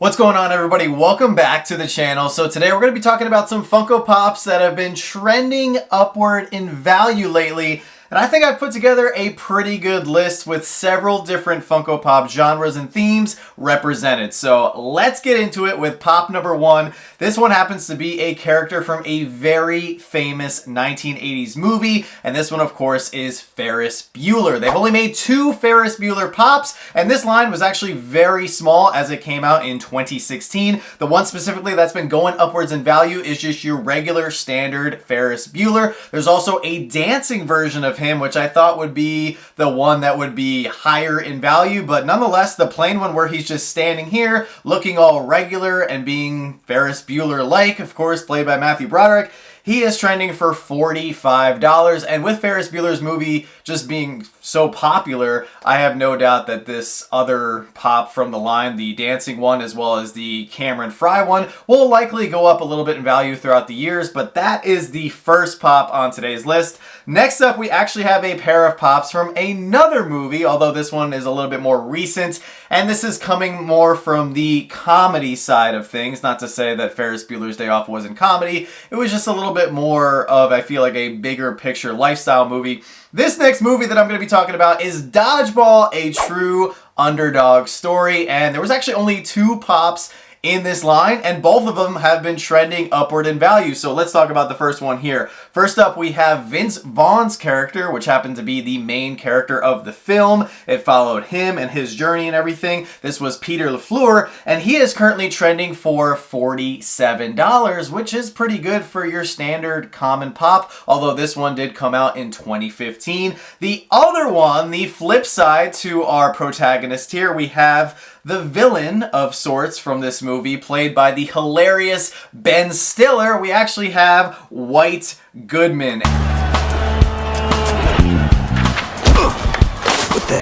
What's going on, everybody? Welcome back to the channel. So today we're going to be talking about some Funko Pops that have been trending upward in value lately. And I think I've put together a pretty good list with several different Funko Pop genres and themes represented. So let's get into it with pop number one. This one happens to be a character from a very famous 1980s movie. And this one, of course, is Ferris Bueller. They've only made two Ferris Bueller Pops. And this line was actually very small as it came out in 2016. The one specifically that's been going upwards in value is just your regular standard Ferris Bueller. There's also a dancing version of him, which I thought would be the one that would be higher in value, but nonetheless, the plain one where he's just standing here looking all regular and being Ferris Bueller-like, of course, played by Matthew Broderick, he is trending for $45. And with Ferris Bueller's movie just being so popular, I have no doubt that this other pop from the line, the dancing one as well as the Cameron Fry one, will likely go up a little bit in value throughout the years, but that is the first pop on today's list. Next up, we actually have a pair of pops from another movie, although this one is a little bit more recent, and this is coming more from the comedy side of things. Not to say that Ferris Bueller's Day Off wasn't comedy, it was just a little bit more of, I feel like, a bigger picture lifestyle movie. This next movie that I'm going to be talking about is Dodgeball, a true underdog story, and there was actually only two pops in this line, and both of them have been trending upward in value. So let's talk about the first one here. First up, we have Vince Vaughn's character, which happened to be the main character of the film. It followed him and his journey and everything. This was Peter LaFleur, and he is currently trending for $47, which is pretty good for your standard common pop, although this one did come out in 2015. The other one, the flip side to our protagonist here, we have the villain of sorts from this movie, played by the hilarious Ben Stiller. We actually have White Goodman.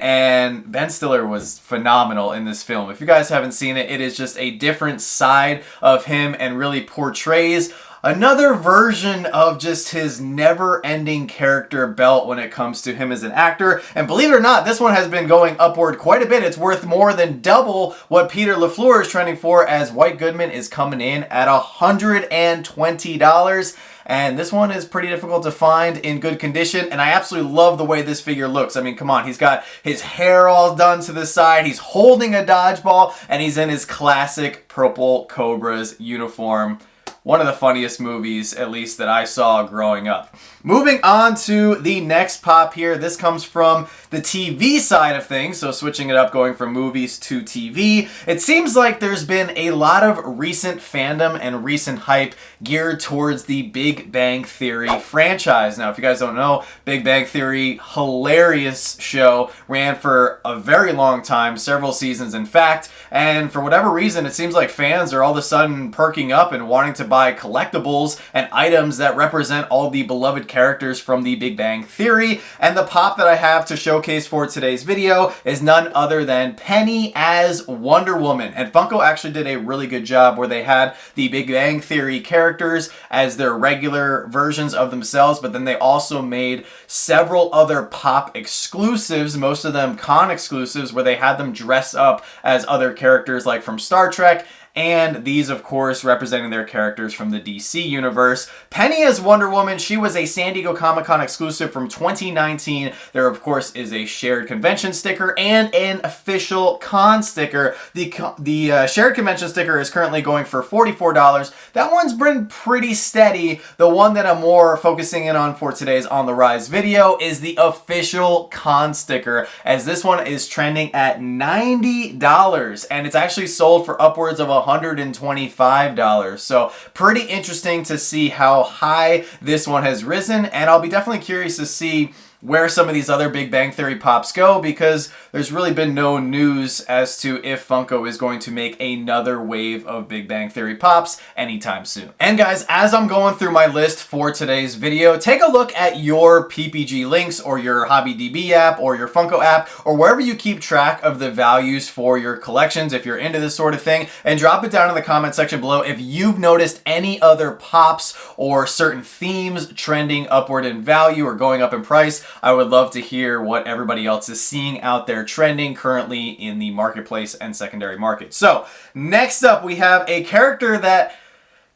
And Ben Stiller was phenomenal in this film. If you guys haven't seen it, it is just a different side of him and really portrays another version of just his never-ending character belt when it comes to him as an actor. And believe it or not, this one has been going upward quite a bit. It's worth more than double what Peter LaFleur is trending for, as White Goodman is coming in at $120. And this one is pretty difficult to find in good condition, and I absolutely love the way this figure looks. I mean, come on, he's got his hair all done to the side, he's holding a dodgeball, and he's in his classic purple Cobras uniform. One of the funniest movies, at least that I saw growing up. Moving on to the next pop here. This comes from the TV side of things, so switching it up, going from movies to TV. It seems like there's been a lot of recent fandom and recent hype geared towards the Big Bang Theory franchise. Now, if you guys don't know, Big Bang Theory, hilarious show, ran for a very long time, several seasons in fact, and for whatever reason, it seems like fans are all of a sudden perking up and wanting to buy collectibles and items that represent all the beloved characters from the Big Bang Theory. And the pop that I have to showcase for today's video is none other than Penny as Wonder Woman. And Funko actually did a really good job where they had the Big Bang Theory characters as their regular versions of themselves, but then they also made several other pop exclusives, most of them con exclusives, where they had them dress up as other characters like from Star Trek, and these, of course, representing their characters from the DC universe. Penny as Wonder Woman, she was a San Diego Comic-Con exclusive from 2019. There, of course, is a shared convention sticker and an official con sticker. The shared convention sticker is currently going for $44. That one's been pretty steady. The one that I'm more focusing in on for today's On the Rise video is the official con sticker, as this one is trending at $90, and it's actually sold for upwards of $125. So pretty interesting to see how high this one has risen, and I'll be definitely curious to see where some of these other Big Bang Theory pops go, because there's really been no news as to if Funko is going to make another wave of Big Bang Theory pops anytime soon. And guys, as I'm going through my list for today's video, take a look at your PPG links or your HobbyDB app or your Funko app or wherever you keep track of the values for your collections if you're into this sort of thing, and drop it down in the comment section below if you've noticed any other pops or certain themes trending upward in value or going up in price. I would love to hear what everybody else is seeing out there trending currently in the marketplace and secondary market. So next up, we have a character that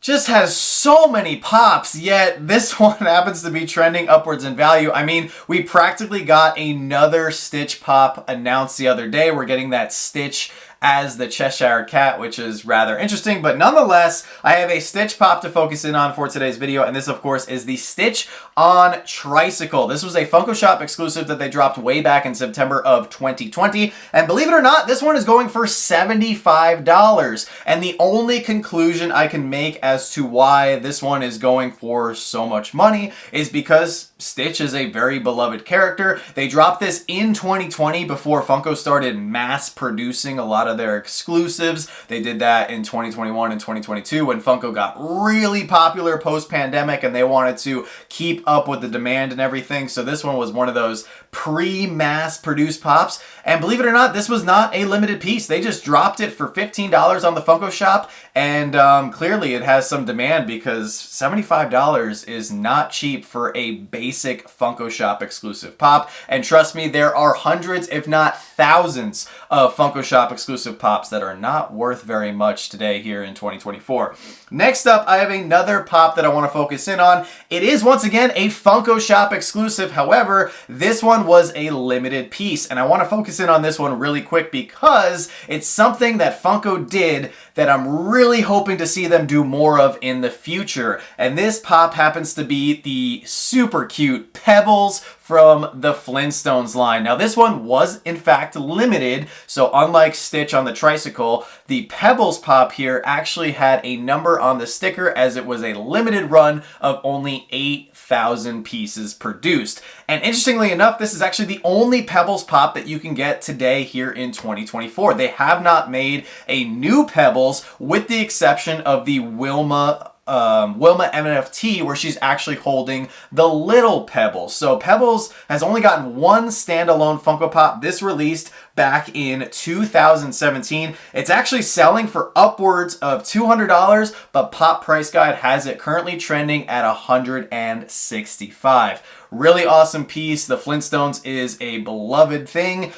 just has so many pops, yet this one happens to be trending upwards in value. I mean, we practically got another Stitch pop announced the other day. We're getting that Stitch as the Cheshire Cat, which is rather interesting, but nonetheless, I have a Stitch pop to focus in on for today's video, and this, of course, is the Stitch on Tricycle. This was a Funko Shop exclusive that they dropped way back in September of 2020, and believe it or not, this one is going for $75, and the only conclusion I can make as to why this one is going for so much money is because Stitch is a very beloved character. They dropped this in 2020 before Funko started mass producing a lot of their exclusives. They did that in 2021 and 2022 when Funko got really popular post-pandemic and they wanted to keep up with the demand and everything. So this one was one of those pre-mass produced pops. And believe it or not, this was not a limited piece. They just dropped it for $15 on the Funko Shop, and clearly it has some demand because $75 is not cheap for a basic Funko Shop exclusive pop. And trust me, there are hundreds, if not thousands, of Funko Shop exclusive pops that are not worth very much today here in 2024. Next up, I have another pop that I want to focus in on. It is once again a Funko Shop exclusive. However, this one was a limited piece, and I want to focus in on this one really quick because it's something that Funko did that I'm really hoping to see them do more of in the future. And this pop happens to be the super cute Pebbles from the Flintstones line. Now this one was in fact limited, so unlike Stitch on the Tricycle, the Pebbles pop here actually had a number on the sticker as it was a limited run of only 8,000 pieces produced. And interestingly enough, this is actually the only Pebbles pop that you can get today here in 2024. They have not made a new Pebbles with the exception of the Wilma NFT, where she's actually holding the little Pebbles. So Pebbles has only gotten one standalone Funko Pop. This released back in 2017. It's actually selling for upwards of $200, but Pop Price Guide has it currently trending at $165. Really awesome piece. The Flintstones is a beloved thing,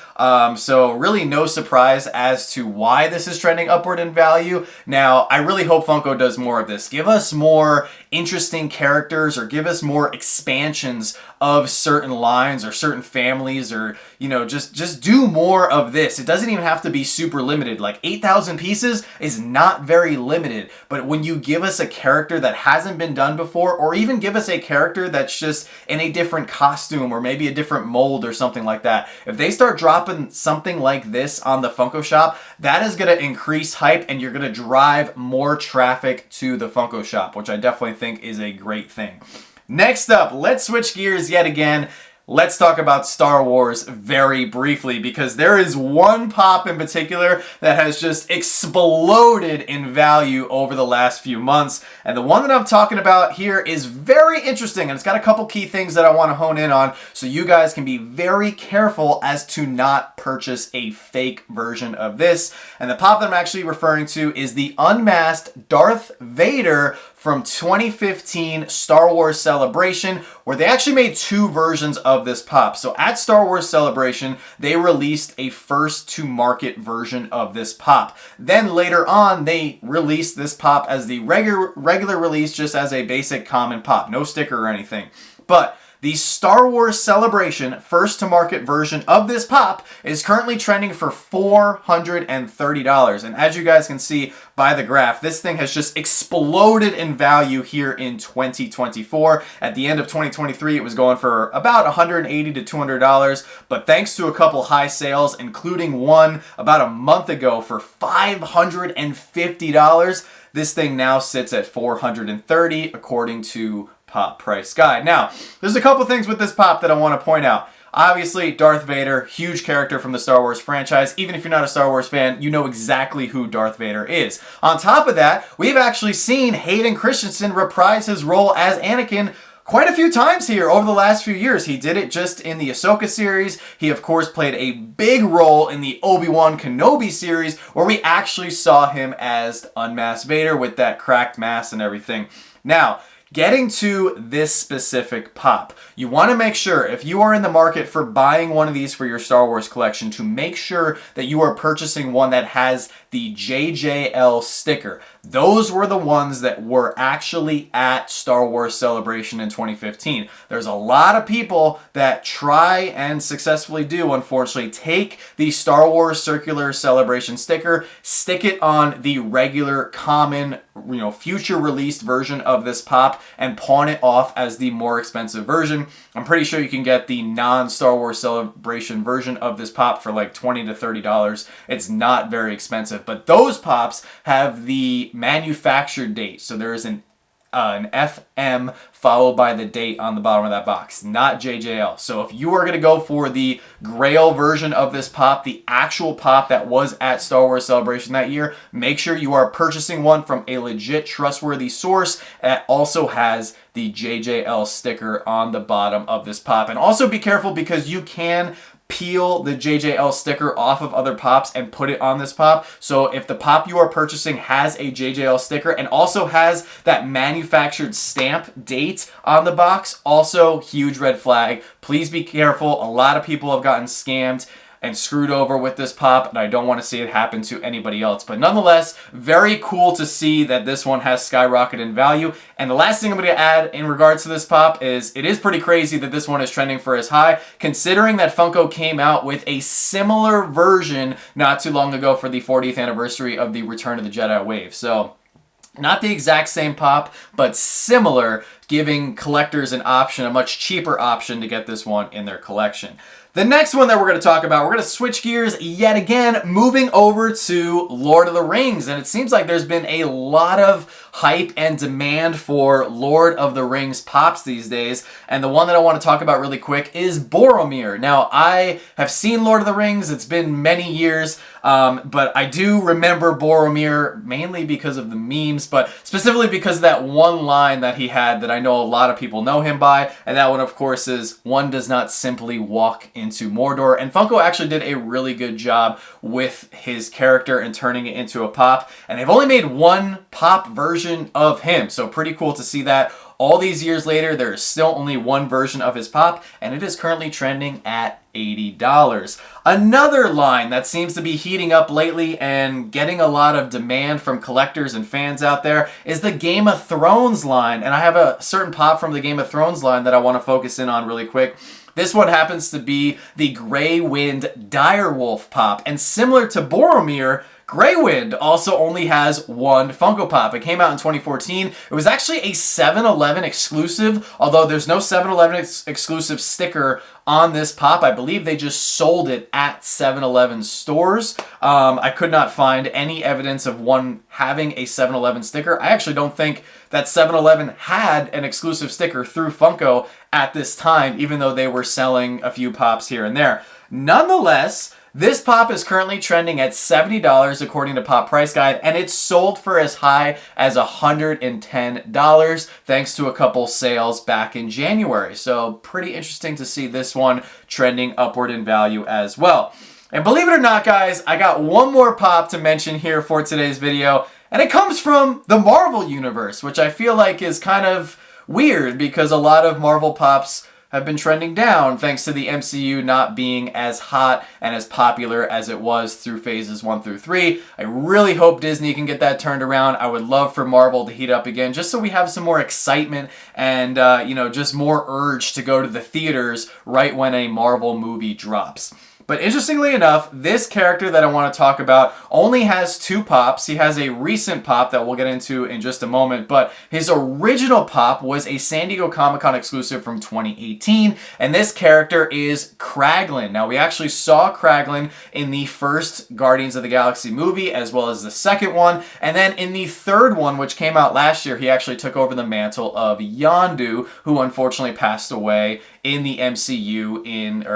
so really no surprise as to why this is trending upward in value. Now, I really hope Funko does more of this. Give us more interesting characters, or give us more expansions of certain lines or certain families, or, you know, just do more of this. It doesn't even have to be super limited. Like 8,000 pieces is not very limited, but when you give us a character that hasn't been done before, or even give us a character that's just in a different costume or maybe a different mold or something like that, if they start dropping something like this on the Funko Shop, that is going to increase hype and you're going to drive more traffic to the Funko Shop, which I definitely think is a great thing. Next up, let's switch gears yet again. Let's talk about Star Wars very briefly, because there is one pop in particular that has just exploded in value over the last few months. And the one that I'm talking about here is very interesting, and it's got a couple key things that I want to hone in on so you guys can be very careful as to not purchase a fake version of this. And the pop that I'm actually referring to is the unmasked Darth Vader from 2015 Star Wars Celebration, where they actually made two versions of this pop. So at Star Wars Celebration, they released a first-to-market version of this pop. Then later on, they released this pop as the regular release, just as a basic common pop. No sticker or anything. But the Star Wars Celebration first-to-market version of this pop is currently trending for $430. And as you guys can see by the graph, this thing has just exploded in value here in 2024. At the end of 2023, it was going for about $180 to $200. But thanks to a couple high sales, including one about a month ago for $550, this thing now sits at $430 according to Pop Price Guide. Now, there's a couple things with this pop that I want to point out. Obviously, Darth Vader, huge character from the Star Wars franchise. Even if you're not a Star Wars fan, you know exactly who Darth Vader is. On top of that, we've actually seen Hayden Christensen reprise his role as Anakin quite a few times here over the last few years. He did it just in the Ahsoka series. He, of course, played a big role in the Obi-Wan Kenobi series, where we actually saw him as Unmasked Vader with that cracked mask and everything. Now, Getting to this specific pop, you want to make sure, if you are in the market for buying one of these for your Star Wars collection, to make sure that you are purchasing one that has the JJL sticker. Those were the ones that were actually at Star Wars Celebration in 2015. There's a lot of people that try and successfully do, unfortunately, take the Star Wars Circular Celebration sticker, stick it on the regular common, future released version of this pop, and pawn it off as the more expensive version. I'm pretty sure you can get the non-Star Wars Celebration version of this pop for like $20 to $30. It's not very expensive, but those pops have the manufactured date. So there is an FM followed by the date on the bottom of that box, not JJL. So if you are going to go for the Grail version of this pop, the actual pop that was at Star Wars Celebration that year, make sure you are purchasing one from a legit, trustworthy source that also has the JJL sticker on the bottom of this pop. And also be careful, because you can peel the JJL sticker off of other pops and put it on this pop. So if the pop you are purchasing has a JJL sticker and also has that manufactured stamp date on the box, also huge red flag. Please be careful. A lot of people have gotten scammed and screwed over with this pop, and I don't want to see it happen to anybody else. But nonetheless, very cool to see that this one has skyrocketed in value. And the last thing I'm going to add in regards to this pop is it is pretty crazy that this one is trending for as high, considering that Funko came out with a similar version not too long ago for the 40th anniversary of the Return of the Jedi wave. So not the exact same pop, but similar, giving collectors an option, a much cheaper option to get this one in their collection. The next one that we're going to talk about, we're going to switch gears yet again, moving over to Lord of the Rings. And it seems like there's been a lot of hype and demand for Lord of the Rings pops these days. And the one that I want to talk about really quick is Boromir. Now, I have seen Lord of the Rings. It's been many years, but I do remember Boromir mainly because of the memes, but specifically because of that one line that he had that I know a lot of people know him by. And that one, of course, is, "One does not simply walk into Mordor." And Funko actually did a really good job with his character and turning it into a pop. And they've only made one pop version of him, so pretty cool to see that. All these years later, there is still only one version of his pop, and it is currently trending at $80. Another line that seems to be heating up lately and getting a lot of demand from collectors and fans out there is the Game of Thrones line. And I have a certain pop from the Game of Thrones line that I want to focus in on really quick. This one happens to be the Grey Wind Direwolf pop, and similar to Boromir, Grey Wind also only has one Funko Pop. It came out in 2014. It was actually a 7-Eleven exclusive, although there's no 7-Eleven exclusive sticker on this pop. I believe they just sold it at 7-Eleven stores. I could not find any evidence of one having a 7-Eleven sticker. I actually don't think that 7-Eleven had an exclusive sticker through Funko at this time, even though they were selling a few pops here and there. Nonetheless, this pop is currently trending at $70 according to Pop Price Guide, and it's sold for as high as $110 thanks to a couple sales back in January. So pretty interesting to see this one trending upward in value as well. And believe it or not, guys, I got one more pop to mention here for today's video, and it comes from the Marvel Universe, which I feel like is kind of weird because a lot of Marvel pops have been trending down thanks to the MCU not being as hot and as popular as it was through phases 1 through 3. I really hope Disney can get that turned around. I would love for Marvel to heat up again, just so we have some more excitement and, just more urge to go to the theaters right when a Marvel movie drops. But interestingly enough, this character that I want to talk about only has 2 pops. He has a recent pop that we'll get into in just a moment, but his original pop was a San Diego Comic-Con exclusive from 2018, and this character is Kraglin. Now, we actually saw Kraglin in the first Guardians of the Galaxy movie, as well as the second one, and then in the third one, which came out last year, he actually took over the mantle of Yondu, who unfortunately passed away in the MCU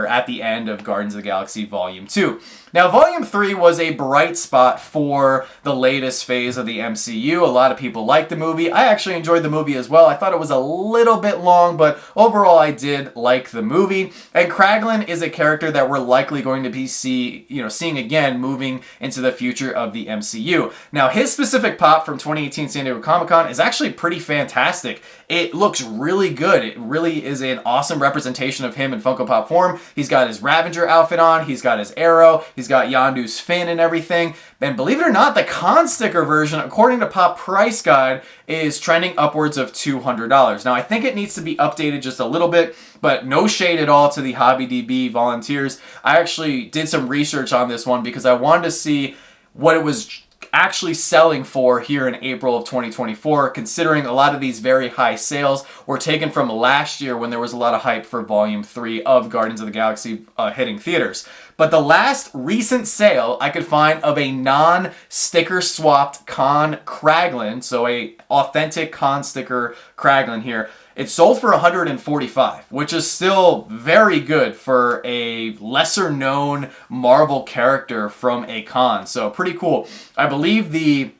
at the end of Guardians of the Galaxy Volume 2. Now, Volume 3 was a bright spot for the latest phase of the MCU. A lot of people liked the movie. I actually enjoyed the movie as well. I thought it was a little bit long, but overall I did like the movie. And Kraglin is a character that we're likely going to be seeing again moving into the future of the MCU. Now, his specific pop from 2018 San Diego Comic-Con is actually pretty fantastic. It looks really good. It really is an awesome representation of him in Funko Pop form. He's got his Ravager outfit on, he's got his arrow, he's got Yondu's fin and everything. And believe it or not, the con sticker version, according to Pop Price Guide, is trending upwards of $200. Now, I think it needs to be updated just a little bit, but no shade at all to the HobbyDB volunteers. I actually did some research on this one because I wanted to see what it was actually selling for here in April of 2024, considering a lot of these very high sales were taken from last year when there was a lot of hype for Volume 3 of Guardians of the Galaxy hitting theaters. But the last recent sale I could find of a non-sticker swapped Con Kraglin, so a authentic Con sticker Kraglin here, it sold for $145, which is still very good for a lesser known Marvel character from a con. So pretty cool. I believe the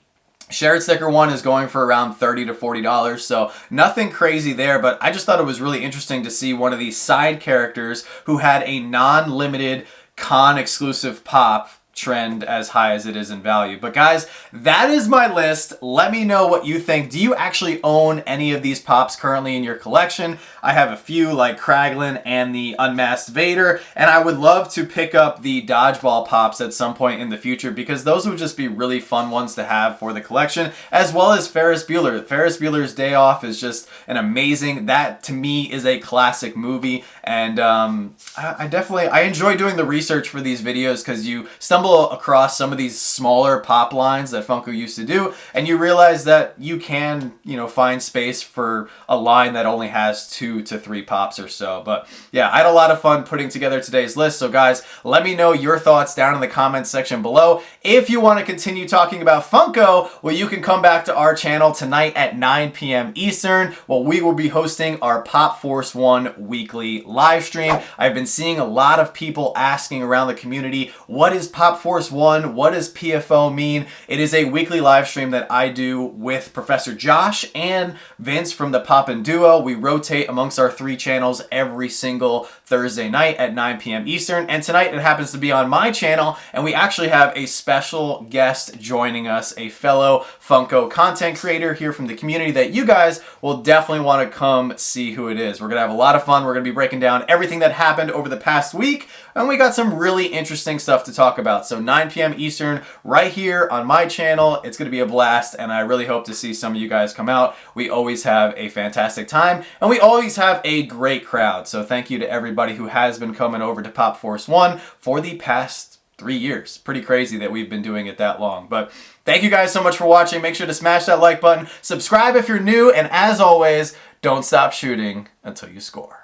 shared sticker one is going for around $30 to $40, so nothing crazy there, but I just thought it was really interesting to see one of these side characters who had a non-limited con exclusive pop trend as high as it is in value. But guys, that is my list. Let me know what you think. Do you actually own any of these pops currently in your collection? I have a few like Kraglin and the Unmasked Vader, and I would love to pick up the Dodgeball pops at some point in the future because those would just be really fun ones to have for the collection, as well as Ferris Bueller. Ferris Bueller's Day Off is just an amazing, that to me is a classic movie, and I enjoy doing the research for these videos because you stumble across some of these smaller pop lines that Funko used to do, and you realize that you can, find space for a line that only has 2 to 3 pops or so. But yeah, I had a lot of fun putting together today's list. So guys, let me know your thoughts down in the comments section below. If you want to continue talking about Funko, well, you can come back to our channel tonight at 9 p.m. Eastern. Well, we will be hosting our Pop Force 1 weekly live stream. I've been seeing a lot of people asking around the community, what is Pop Force 1? What does PFO mean? It is a weekly live stream that I do with Professor Josh and Vince from the Poppin' Duo. We rotate amongst our 3 channels every single Thursday night at 9 p.m. Eastern. And tonight it happens to be on my channel, and we actually have a special guest joining us, a fellow Funko content creator here from the community that you guys will definitely want to come see who it is. We're going to have a lot of fun. We're going to be breaking down everything that happened over the past week, and we got some really interesting stuff to talk about. So 9 p.m. Eastern right here on my channel. It's going to be a blast, and I really hope to see some of you guys come out. We always have a fantastic time, and we always have a great crowd. So thank you to everybody who has been coming over to Pop Force 1 for the past 3 years. Pretty crazy that we've been doing it that long. But thank you guys so much for watching. Make sure to smash that like button, subscribe if you're new, and as always, don't stop shooting until you score.